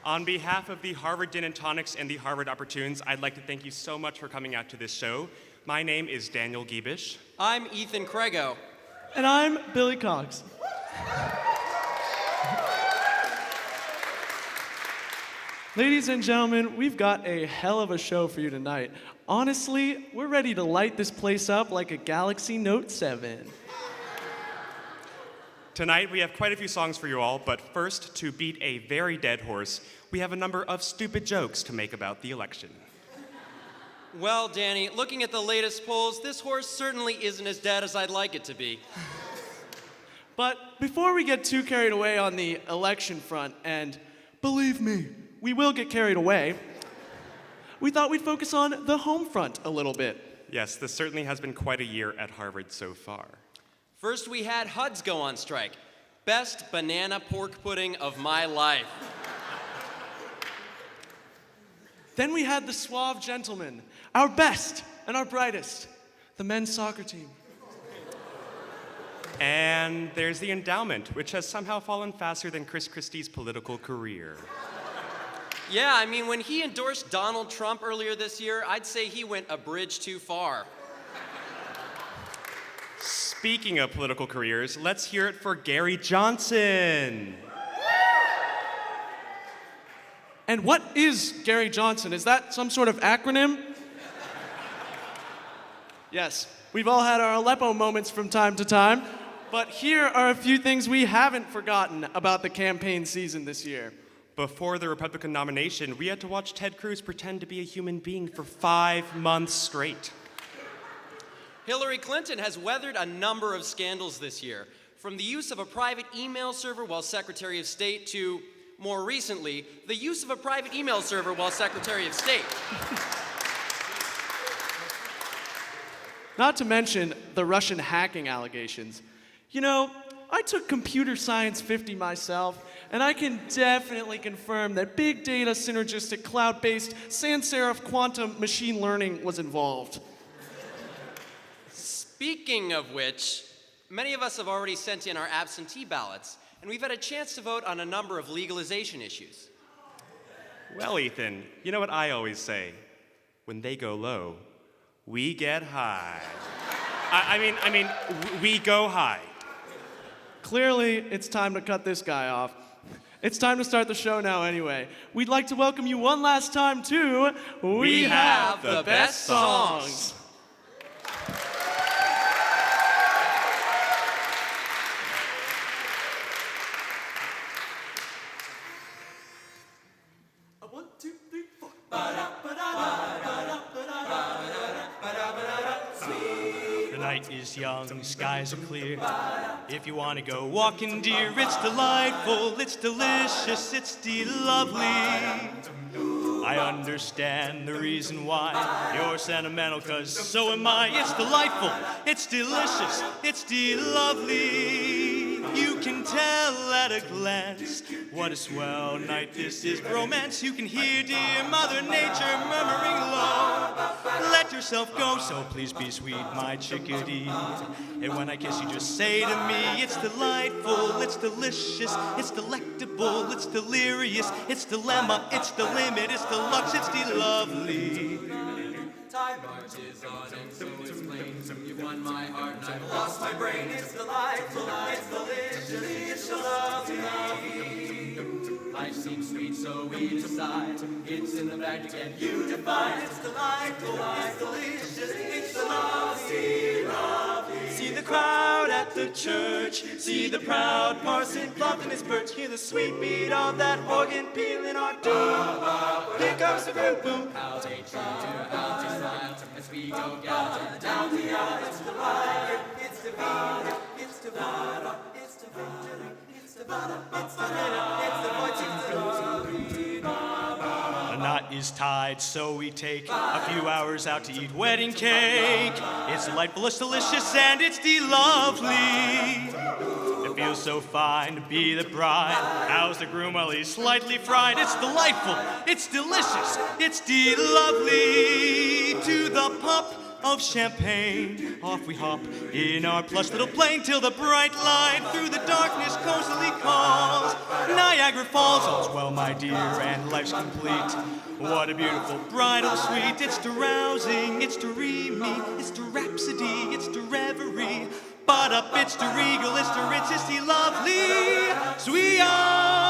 On behalf of the Harvard Din Tonics and the Harvard Opportunes, I'd like to thank you so much for coming out to this show. My name is Daniel Giebisch. I'm Ethan Craigo. And I'm Billy Cox. Ladies and gentlemen, we've got a hell of a show for you tonight. Honestly, we're ready to light this place up like a Galaxy Note 7. Tonight, we have quite a few songs for you all, but first, to beat a very dead horse, we have a number of stupid jokes to make about the election. Well, Danny, looking at the latest polls, this horse certainly isn't as dead as I'd like it to be. But before we get too carried away on the election front, and believe me, we will get carried away, we thought we'd focus on the home front a little bit. Yes, this certainly has been quite a year at Harvard so far. First, we had HUDs go on strike. Best banana pork pudding of my life. Then we had the suave gentlemen, our best and our brightest, the men's soccer team. And there's the endowment, which has somehow fallen faster than Chris Christie's political career. Yeah, I mean, when he endorsed Donald Trump earlier this year, I'd say he went a bridge too far. Speaking of political careers, let's hear it for Gary Johnson. And what is Gary Johnson? Is that some sort of acronym? Yes, we've all had our Aleppo moments from time to time, but here are a few things we haven't forgotten about the campaign season this year. Before the Republican nomination, we had to watch Ted Cruz pretend to be a human being for 5 months straight. Hillary Clinton has weathered a number of scandals this year, from the use of a private email server while Secretary of State to, more recently, the use of a private email server while Secretary of State. Not to mention the Russian hacking allegations. You know, I took Computer Science 50 myself, and I can definitely confirm that big data, synergistic, cloud-based, sans serif quantum machine learning was involved. Speaking of which, many of us have already sent in our absentee ballots, and we've had a chance to vote on a number of legalization issues. Well, Ethan, you know what I always say? When they go low, we get high. I mean, we go high. Clearly, it's time to cut this guy off. It's time to start the show now anyway. We'd like to welcome you one last time to We Have the Best Songs. The night is young, skies are clear. If you want to go walking, dear, it's delightful, it's delicious, it's DeLovely. I understand the reason why you're sentimental, 'cause so am I. It's delightful, it's delicious, it's DeLovely. You can tell at a glance what a swell night this is. Romance, you can hear dear Mother Nature murmuring low. Let yourself go, so please be sweet, my chickadee. And when I kiss you, just say to me, it's delightful, it's delicious, it's delectable, it's delirious, it's dilemma, it's the limit, it's deluxe, it's DeLovely. Time marches on and so it's plain. You've won my heart and I've lost my brain. It's delightful, it's delicious, it's lovely. Life seems sweet, so we decide. It's in the bag to get you defined. It's delightful, it's delicious, it's lovely. See the crowd at the church, see the proud parson plumped in his perch, hear the sweet beat of that organ pealing our doom. Here comes the boom boom. How they cheer, how they smile as we go galloping down the aisle. It's delight, it's divine, it's divine, it's divine, it's divine, it's divine, it's the voice of the A knot is tied, so we take a few hours out to eat wedding cake. It's delightful, it's delicious, and it's DeLovely. It feels so fine to be the bride. How's the groom? Well, he's slightly fried. It's delightful, it's delicious, it's DeLovely. To the pop of champagne, off we hop in our plush little plane till the bright light through the darkness cozily calls. Niagara Niagara Falls, all's well, my dear, and life's complete. What a beautiful bridal suite. It's to rousing, it's to reamy, it's to rhapsody, it's to reverie. But up, it's to regal, it's to rich, it's to lovely. So we are